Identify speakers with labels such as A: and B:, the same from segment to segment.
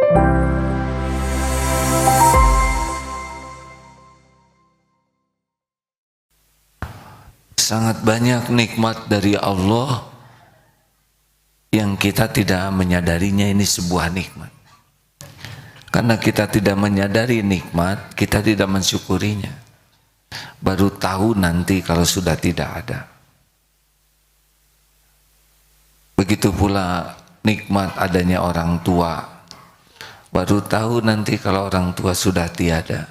A: Sangat banyak nikmat dari Allah yang kita tidak menyadarinya ini sebuah nikmat. Karena kita tidak menyadari nikmat, kita tidak mensyukurinya. Baru tahu nanti kalau sudah tidak ada. Begitu pula nikmat adanya orang tua. Baru tahu nanti kalau orang tua sudah tiada.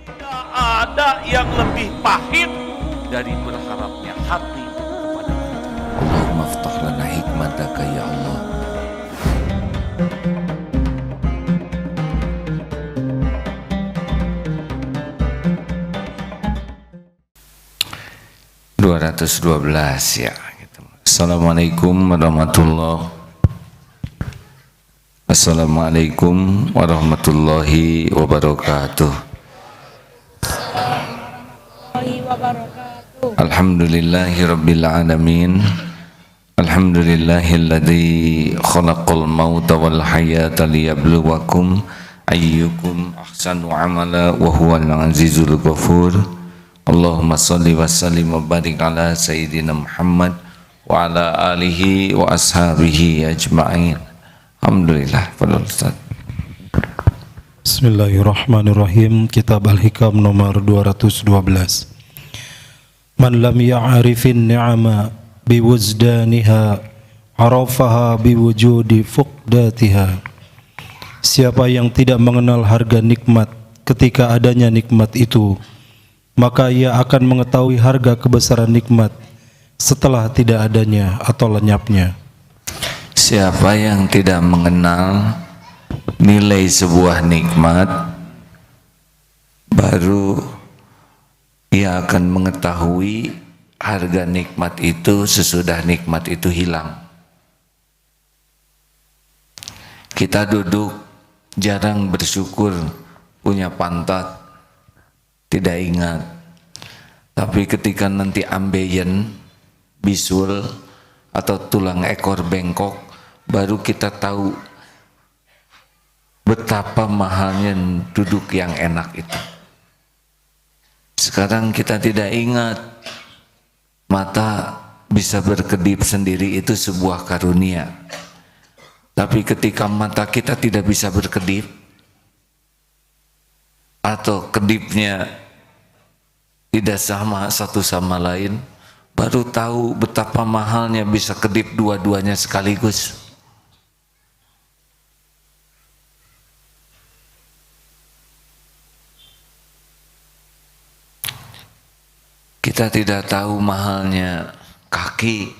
B: Tidak ada yang lebih pahit dari berharapnya hati kepada kita.
A: Allahumma ftah lana hikmataka ya Allah. (212) ya gitu. Assalamualaikum warahmatullahi wabarakatuh. Alhamdulillahi rabbil alamin. Alhamdulillahilladzi khalaqal mauta wal hayata liyabluwakum ayyukum ahsanu amala wa huwal azizul ghafur. Allahumma shalli wa sallim wa barik ala sayyidina Muhammad wa ala alihi wa ashabihi ajma'in. Alhamdulillah. Fadhil Ustaz.
C: Bismillahirrahmanirrahim. Kitab Al-Hikam nomor 212. Man lam ya'rifin ni'ama biwuzdaniha arafaha biwujudi fuqdatiha. Siapa yang tidak mengenal harga nikmat ketika adanya nikmat itu, maka ia akan mengetahui harga kebesaran nikmat setelah tidak adanya atau lenyapnya.
A: Siapa yang tidak mengenal nilai sebuah nikmat, baru ia akan mengetahui harga nikmat itu sesudah nikmat itu hilang. Kita duduk jarang bersyukur, punya pantat, tidak ingat. Tapi ketika nanti ambeien, bisul, atau tulang ekor bengkok, baru kita tahu betapa mahalnya duduk yang enak itu. Sekarang kita tidak ingat, mata bisa berkedip sendiri itu sebuah karunia. Tapi ketika mata kita tidak bisa berkedip, atau kedipnya tidak sama satu sama lain, baru tahu betapa mahalnya bisa kedip dua-duanya sekaligus. Kita tidak tahu mahalnya kaki,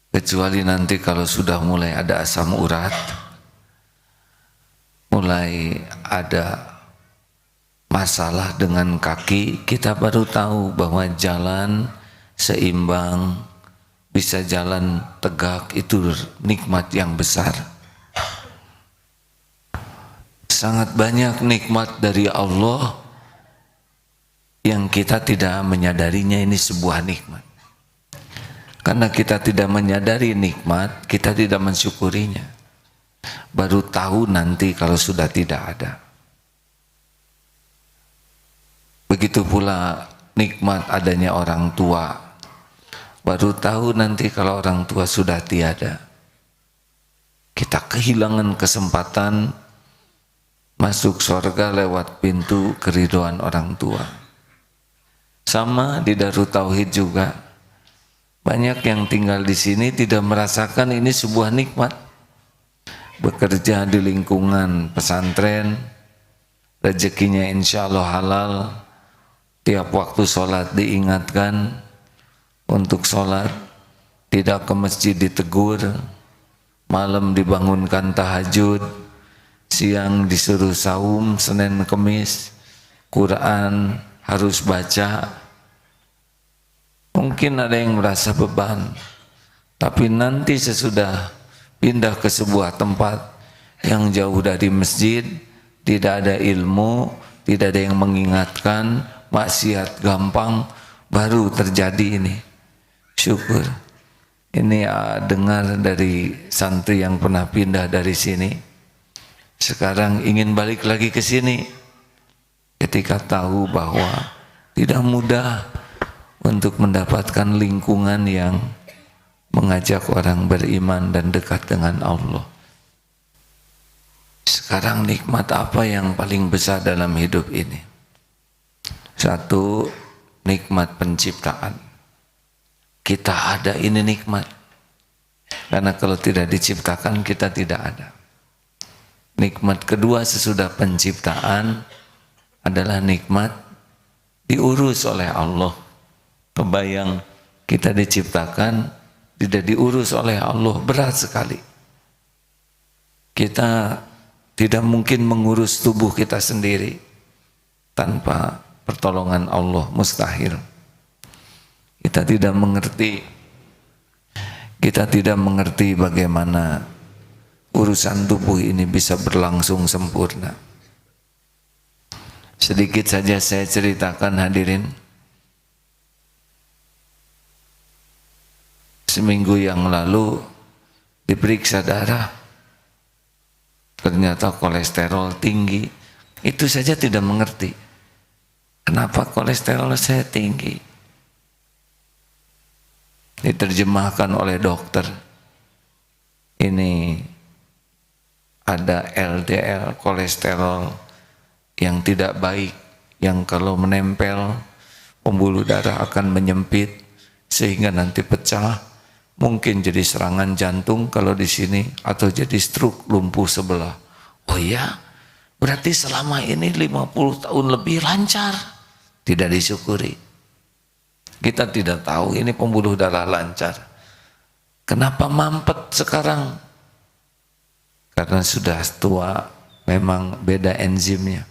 A: kecuali nanti kalau sudah mulai ada asam urat, mulai ada masalah dengan kaki, kita baru tahu bahwa jalan seimbang, bisa jalan tegak, itu nikmat yang besar. Sangat banyak nikmat dari Allah yang kita tidak menyadarinya ini sebuah nikmat. Karena kita tidak menyadari nikmat, kita tidak mensyukurinya. Baru tahu nanti kalau sudah tidak ada. Begitu pula nikmat adanya orang tua. Baru tahu nanti kalau orang tua sudah tiada. Kita kehilangan kesempatan masuk surga lewat pintu keridhaan orang tua. Sama di Darut Tauhid juga. Banyak yang tinggal di sini tidak merasakan ini sebuah nikmat. Bekerja di lingkungan pesantren, rezekinya insya Allah halal. Tiap waktu sholat diingatkan untuk sholat, tidak ke masjid ditegur, malam dibangunkan tahajud, siang disuruh saum Senin Kemis, Quran harus baca. Mungkin ada yang merasa beban, tapi nanti sesudah pindah ke sebuah tempat yang jauh dari masjid, tidak ada ilmu, tidak ada yang mengingatkan, maksiat gampang, baru terjadi ini. Syukur. Ini dengar dari santri yang pernah pindah dari sini. Sekarang ingin balik lagi ke sini ketika tahu bahwa tidak mudah untuk mendapatkan lingkungan yang mengajak orang beriman dan dekat dengan Allah. Sekarang nikmat apa yang paling besar dalam hidup ini? Satu, nikmat penciptaan. Kita ada, ini nikmat. Karena kalau tidak diciptakan kita tidak ada. Nikmat kedua sesudah penciptaan adalah nikmat diurus oleh Allah. Kebayang kita diciptakan tidak diurus oleh Allah, berat sekali. Kita tidak mungkin mengurus tubuh kita sendiri tanpa pertolongan Allah, mustahil. Kita tidak mengerti bagaimana urusan tubuh ini bisa berlangsung sempurna. Sedikit saja saya ceritakan hadirin. Seminggu yang lalu diperiksa darah, ternyata kolesterol tinggi. Itu saja tidak mengerti kenapa kolesterol saya tinggi. Diterjemahkan oleh dokter, ini ada LDL, kolesterol yang tidak baik, yang kalau menempel pembuluh darah akan menyempit sehingga nanti pecah. Mungkin jadi serangan jantung kalau di sini, atau jadi stroke, lumpuh sebelah. Oh ya, berarti selama ini 50 tahun lebih lancar. Tidak disyukuri. Kita tidak tahu ini pembuluh darah lancar. Kenapa mampet sekarang? Karena sudah tua, memang beda enzimnya.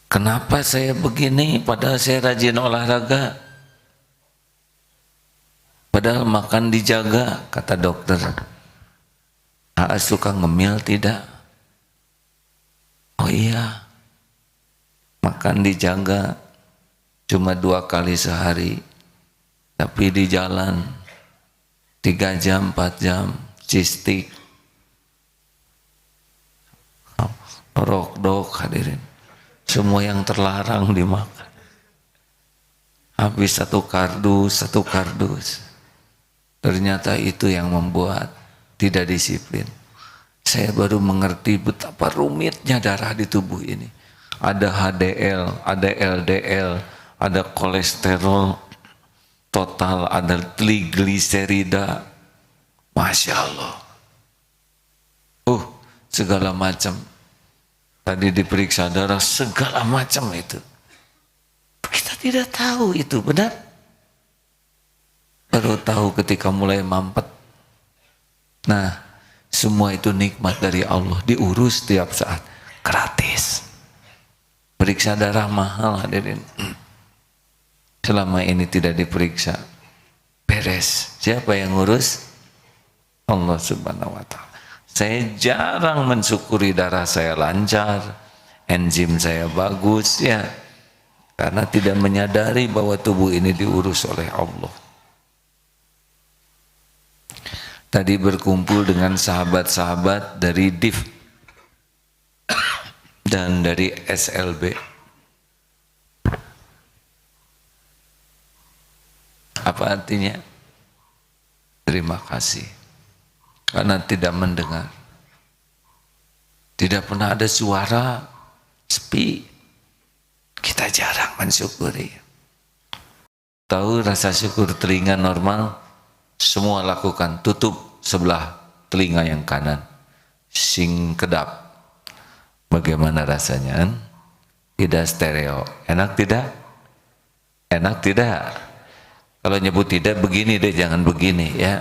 A: Kenapa saya begini padahal saya rajin olahraga? Padahal makan dijaga, kata dokter. Suka ngemil tidak? Oh iya, makan dijaga cuma 2 kali sehari, tapi di jalan 3 jam, 4 jam, cistik, rokdok, hadirin, semua yang terlarang dimakan. Habis 1 kardus. Ternyata itu yang membuat tidak disiplin. Saya baru mengerti betapa rumitnya darah di tubuh ini. Ada HDL, ada LDL, ada kolesterol total, ada trigliserida. Masya Allah. Segala macam. Tadi diperiksa darah, segala macam itu. Kita tidak tahu itu, benar? Baru tahu ketika mulai mampet. Nah, semua itu nikmat dari Allah, diurus setiap saat, gratis. Periksa darah mahal, hadirin. Selama ini tidak diperiksa, beres. Siapa yang ngurus? Allah Subhanahu wa Ta'ala. Saya jarang mensyukuri darah saya lancar, enzim saya bagus, ya, karena tidak menyadari bahwa tubuh ini diurus oleh Allah. Tadi berkumpul dengan sahabat-sahabat dari DIF dan dari SLB. Apa artinya? Terima kasih. Karena tidak mendengar. Tidak pernah ada suara, sepi. Kita jarang mensyukuri. Tahu rasa syukur telinga normal? Semua lakukan, tutup sebelah telinga yang kanan, sing kedap. Bagaimana rasanya? Tidak stereo. Enak tidak? Enak tidak? Kalau nyebut tidak, begini deh, jangan begini ya.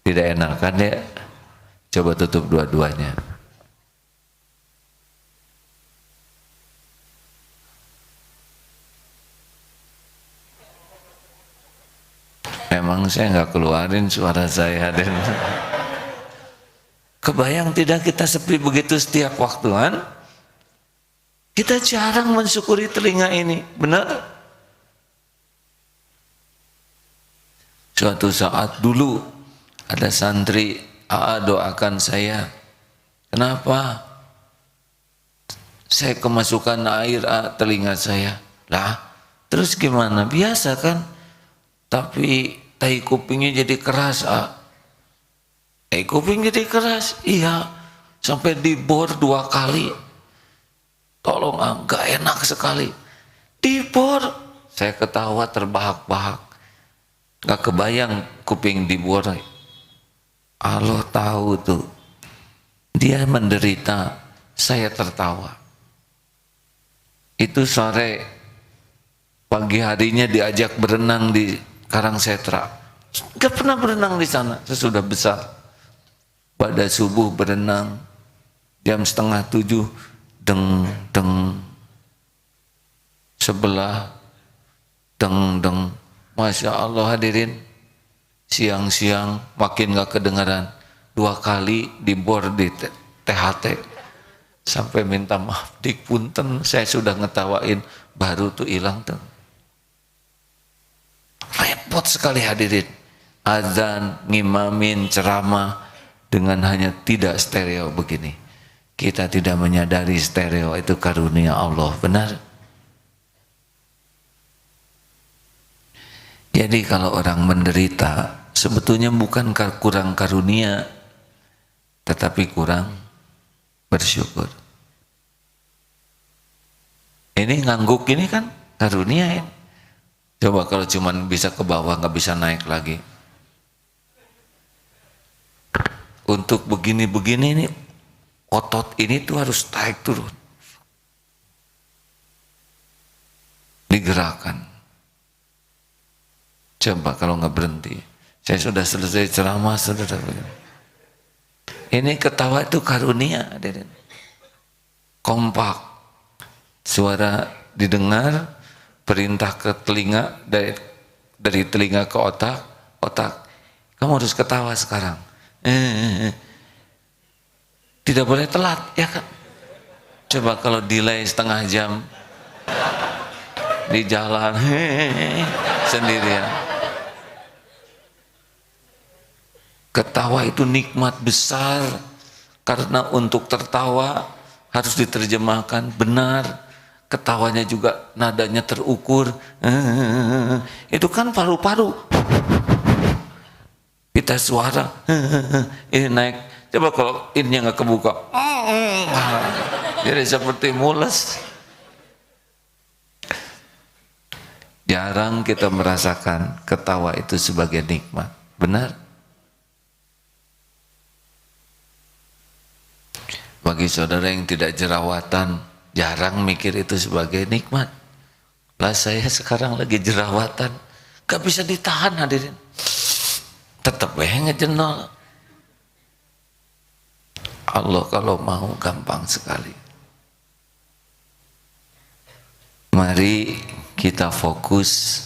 A: Tidak enak kan ya? Coba tutup dua-duanya. Memang saya nggak keluarin suara saya, dan kebayang tidak kita sepi begitu setiap waktu kan? Kita jarang mensyukuri telinga ini, benar? Suatu saat dulu ada santri doakan saya. Kenapa? Saya kemasukan air telinga saya. Lah, terus gimana? Biasa kan? Tapi tai kupingnya jadi keras. Tai kuping jadi keras. Iya, sampai dibor 2 kali. Tolong, gak enak sekali. Dibor. Saya ketawa terbahak-bahak. Gak kebayang kuping dibor. Allah tahu tuh. Dia menderita, saya tertawa. Itu sore, pagi harinya diajak berenang di Karangsetra. Gak pernah berenang di sana, sesudah besar. Pada subuh berenang, jam 6:30, deng, sebelah, deng. Masya Allah hadirin, siang-siang makin gak kedengaran. 2 kali dibor di THT. Sampai minta maaf, dik punten, saya sudah ngetawain, baru tuh hilang tuh. Repot sekali hadirin. Azan, ngimamin, ceramah dengan hanya tidak stereo begini. Kita tidak menyadari stereo itu karunia Allah, benar? Jadi kalau orang menderita, sebetulnya bukan kurang karunia, tetapi kurang bersyukur. Ini ngangguk ini kan karunia ini. Coba kalau cuman bisa ke bawah, nggak bisa naik lagi. Untuk begini-begini ini, otot ini tuh harus naik turun. Digerakkan. Coba kalau nggak berhenti. Saya sudah selesai ceramah, saudara. Ini ketawa itu karunia, hadirin. Kompak, suara didengar, perintah ke telinga, dari telinga ke otak, kamu harus ketawa sekarang. Tidak boleh telat, ya kan? Coba kalau delay setengah jam di jalan sendirian. Ketawa itu nikmat besar, karena untuk tertawa harus diterjemahkan benar. Ketawanya juga nadanya terukur. Itu kan paru-paru. Kita suara ini naik. Coba kalau ini nggak kebuka, jadi seperti mules. Jarang kita merasakan ketawa itu sebagai nikmat, benar? Bagi saudara yang tidak jerawatan, jarang mikir itu sebagai nikmat. Lah saya sekarang lagi jerawatan, gak bisa ditahan hadirin. Tetap ngejenol. Allah kalau mau gampang sekali. Mari kita fokus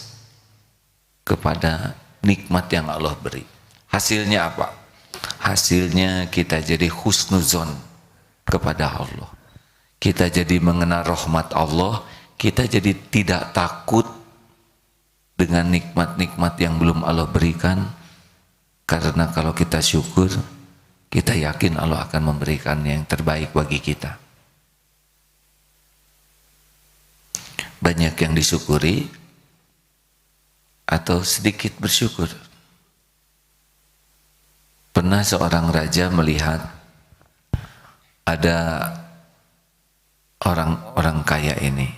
A: kepada nikmat yang Allah beri. Hasilnya apa? Hasilnya kita jadi husnuzon kepada Allah. Kita jadi mengenal rahmat Allah, kita jadi tidak takut dengan nikmat-nikmat yang belum Allah berikan, karena kalau kita syukur, kita yakin Allah akan memberikan yang terbaik bagi kita. Banyak yang disyukuri atau sedikit bersyukur. Pernah seorang raja melihat ada orang kaya ini,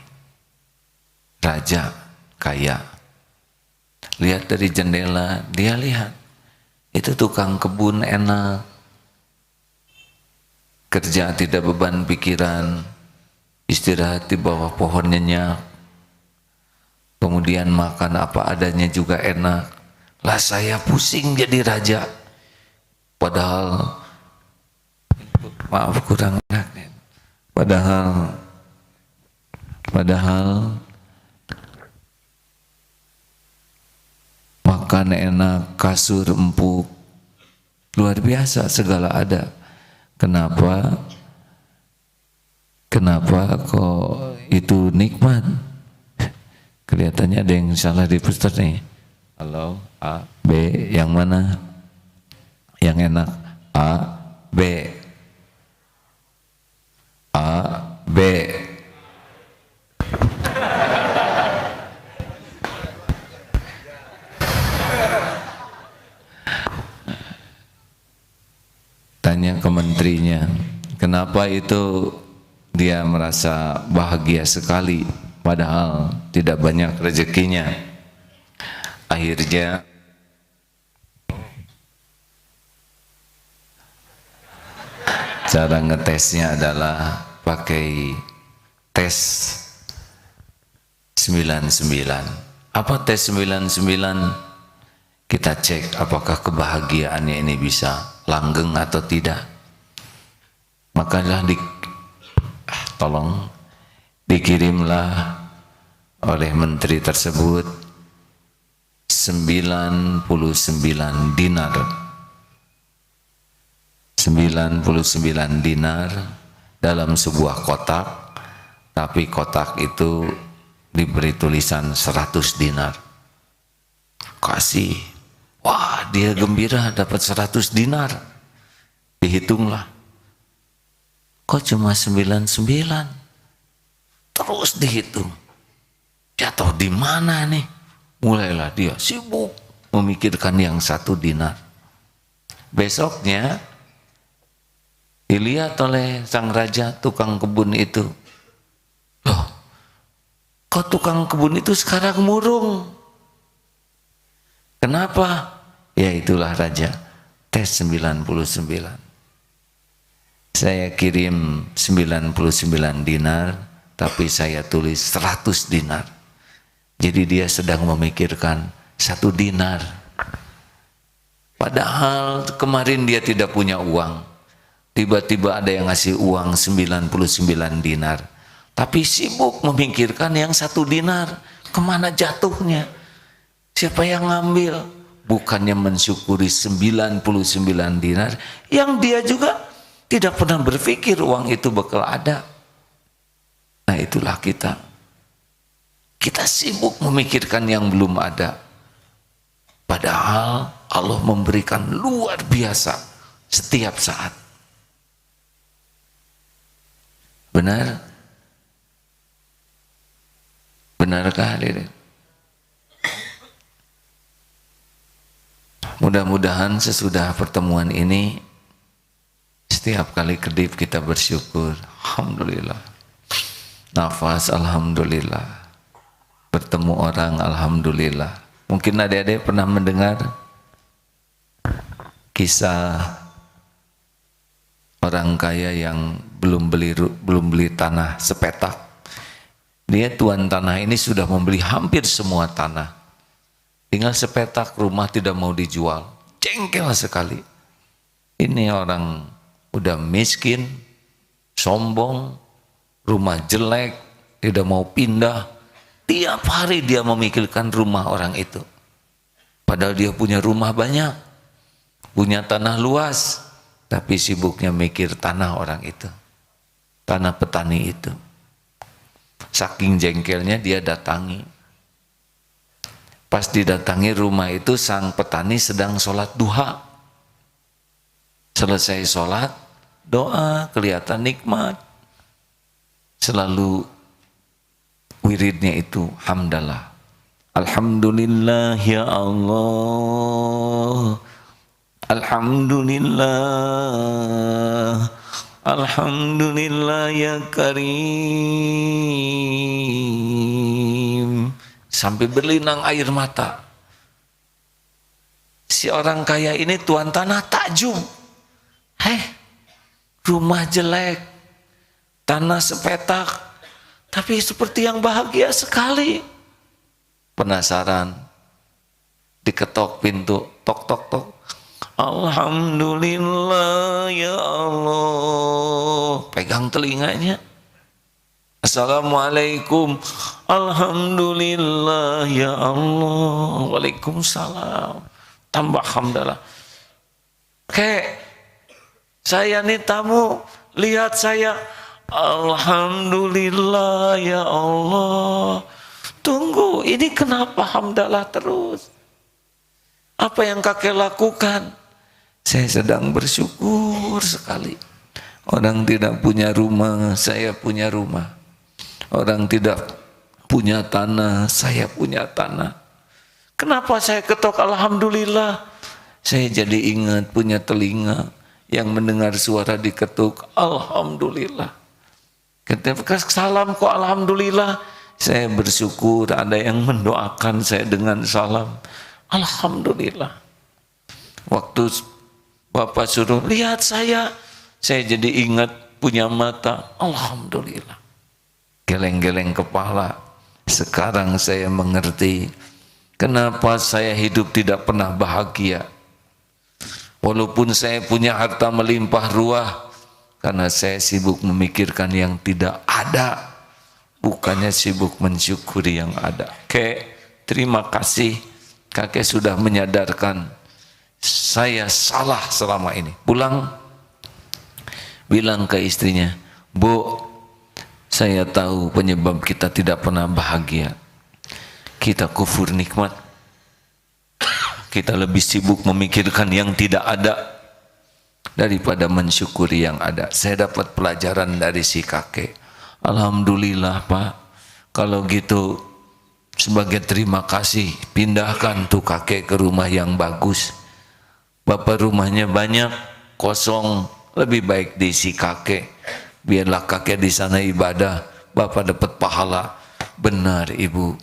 A: raja kaya, lihat dari jendela, dia lihat itu tukang kebun enak, kerja tidak beban pikiran, istirahat di bawah pohon nyenyak, kemudian makan apa adanya juga enak. Lah saya pusing jadi raja, padahal maaf kurang enak, padahal makan enak, kasur empuk, luar biasa, segala ada. Kenapa kok itu nikmat? Kelihatannya ada yang salah di poster nih. Halo, A, B, yang mana? Yang enak? A, B. A, B. Tanya ke menterinya, kenapa itu dia merasa bahagia sekali padahal tidak banyak rezekinya. Akhirnya cara ngetesnya adalah pakai tes 99. Apa tes 99? Kita cek apakah kebahagiaannya ini bisa langgeng atau tidak. Makalah tolong dikirimlah oleh menteri tersebut 99 dinar. 99 dinar dalam sebuah kotak, tapi kotak itu diberi tulisan 100 dinar. Kasih, wah dia gembira dapat 100 dinar. Dihitunglah, kok cuma 99? Terus dihitung, jatuh di mana nih? Mulailah dia sibuk memikirkan yang 1 dinar. Besoknya dilihat oleh sang raja tukang kebun itu. Loh, kok tukang kebun itu sekarang murung? Kenapa? Ya itulah raja, tes 99. Saya kirim 99 dinar, tapi saya tulis 100 dinar. Jadi dia sedang memikirkan 1 dinar. Padahal kemarin dia tidak punya uang. Tiba-tiba ada yang ngasih uang 99 dinar. Tapi sibuk memikirkan yang 1 dinar. Kemana jatuhnya? Siapa yang ngambil? Bukannya mensyukuri 99 dinar yang dia juga tidak pernah berpikir uang itu bakal ada. Nah itulah kita. Kita sibuk memikirkan yang belum ada. Padahal Allah memberikan luar biasa setiap saat. Benar? Benarkah hadirin? Mudah-mudahan sesudah pertemuan ini setiap kali kedip kita bersyukur, alhamdulillah. Nafas, alhamdulillah. Bertemu orang, alhamdulillah. Mungkin adik-adik pernah mendengar kisah orang kaya yang belum beli tanah sepetak. Dia tuan tanah ini sudah membeli hampir semua tanah. Tinggal sepetak rumah tidak mau dijual. Jengkel sekali. Ini orang udah miskin, sombong, rumah jelek, tidak mau pindah. Tiap hari dia memikirkan rumah orang itu. Padahal dia punya rumah banyak, punya tanah luas, tapi sibuknya mikir tanah orang itu, tanah petani itu. Saking jengkelnya dia datangi. Pas didatangi rumah itu, sang petani sedang sholat duha. Selesai sholat, doa, kelihatan nikmat. Selalu wiridnya itu hamdalah. Alhamdulillah ya Allah. Alhamdulillah. Alhamdulillah ya Karim. Sampai berlinang air mata. Si orang kaya ini tuan tanah takjub. Rumah jelek, tanah sepetak, tapi seperti yang bahagia sekali. Penasaran, diketok pintu, tok tok tok. Alhamdulillah ya Allah. Pegang telinganya. Assalamualaikum. Alhamdulillah ya Allah. Waalaikumsalam. Tambah hamdalah. Saya nih tamu, lihat saya. Alhamdulillah ya Allah. Tunggu, ini kenapa hamdalah terus? Apa yang kakek lakukan? Saya sedang bersyukur sekali. Orang tidak punya rumah, saya punya rumah. Orang tidak punya tanah, saya punya tanah. Kenapa saya ketok alhamdulillah? Saya jadi ingat punya telinga yang mendengar suara diketuk, alhamdulillah. Ketika salam kok alhamdulillah, saya bersyukur ada yang mendoakan saya dengan salam, alhamdulillah. Waktu Bapak suruh lihat saya jadi ingat punya mata, alhamdulillah. Geleng-geleng kepala. Sekarang saya mengerti kenapa saya hidup tidak pernah bahagia. Walaupun saya punya harta melimpah ruah, karena saya sibuk memikirkan yang tidak ada, bukannya sibuk mensyukuri yang ada. Kek, terima kasih kakek sudah menyadarkan saya salah selama ini. Pulang, bilang ke istrinya, Bu, saya tahu penyebab kita tidak pernah bahagia. Kita kufur nikmat. Kita lebih sibuk memikirkan yang tidak ada daripada mensyukuri yang ada. Saya dapat pelajaran dari si kakek. Alhamdulillah Pak, kalau gitu sebagai terima kasih pindahkan tuh kakek ke rumah yang bagus. Bapak rumahnya banyak, kosong, lebih baik diisi kakek. Biarlah kakek di sana ibadah, Bapak dapat pahala. Benar Ibu.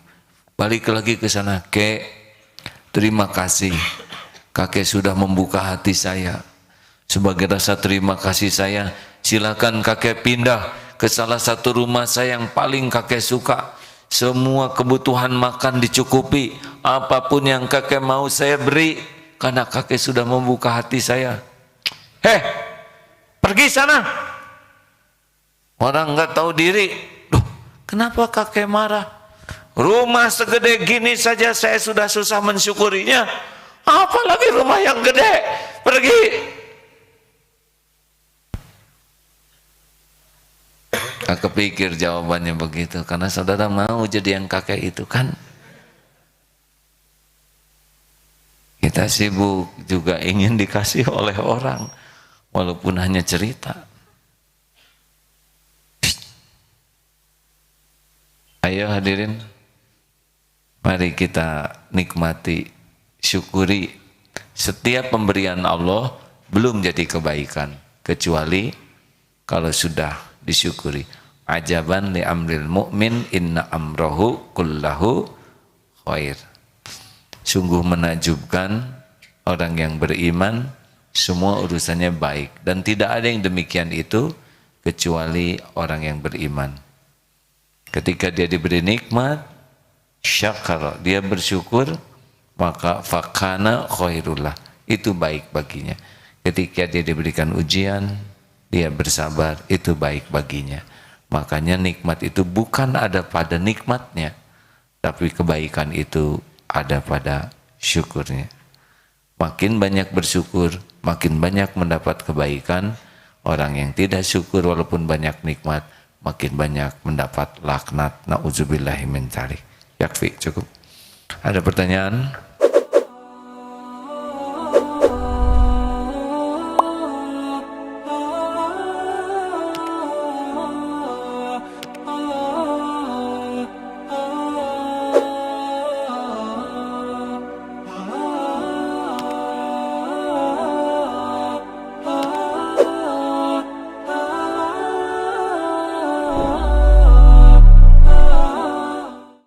A: Balik lagi ke sana, Kek, terima kasih. Kakek sudah membuka hati saya. Sebagai rasa terima kasih saya, silakan kakek pindah ke salah satu rumah saya yang paling kakek suka. Semua kebutuhan makan dicukupi. Apapun yang kakek mau saya beri, karena kakek sudah membuka hati saya. Pergi sana. Orang nggak tahu diri. Loh, kenapa kakek marah? Rumah segede gini saja saya sudah susah mensyukurinya. Apalagi rumah yang gede. Pergi. Aku pikir jawabannya begitu. Karena saudara mau jadi yang kakek itu kan. Kita sibuk juga ingin dikasih oleh orang. Walaupun hanya cerita. Ayo hadirin, mari kita nikmati, syukuri setiap pemberian Allah belum jadi kebaikan kecuali kalau sudah disyukuri. Ajaban li amril mu'min inna amrohu kullahu khair. Sungguh menakjubkan orang yang beriman, semua urusannya baik, dan tidak ada yang demikian itu kecuali orang yang beriman. Ketika dia diberi nikmat, syakar, dia bersyukur, maka fakana khairullah, itu baik baginya. Ketika dia diberikan ujian, dia bersabar, itu baik baginya. Makanya nikmat itu bukan ada pada nikmatnya, tapi kebaikan itu ada pada syukurnya. Makin banyak bersyukur, makin banyak mendapat kebaikan. Orang yang tidak syukur walaupun banyak nikmat, makin banyak mendapat laknat. Na'udzubillahi min dzalik. Yakfi, cukup. Ada pertanyaan?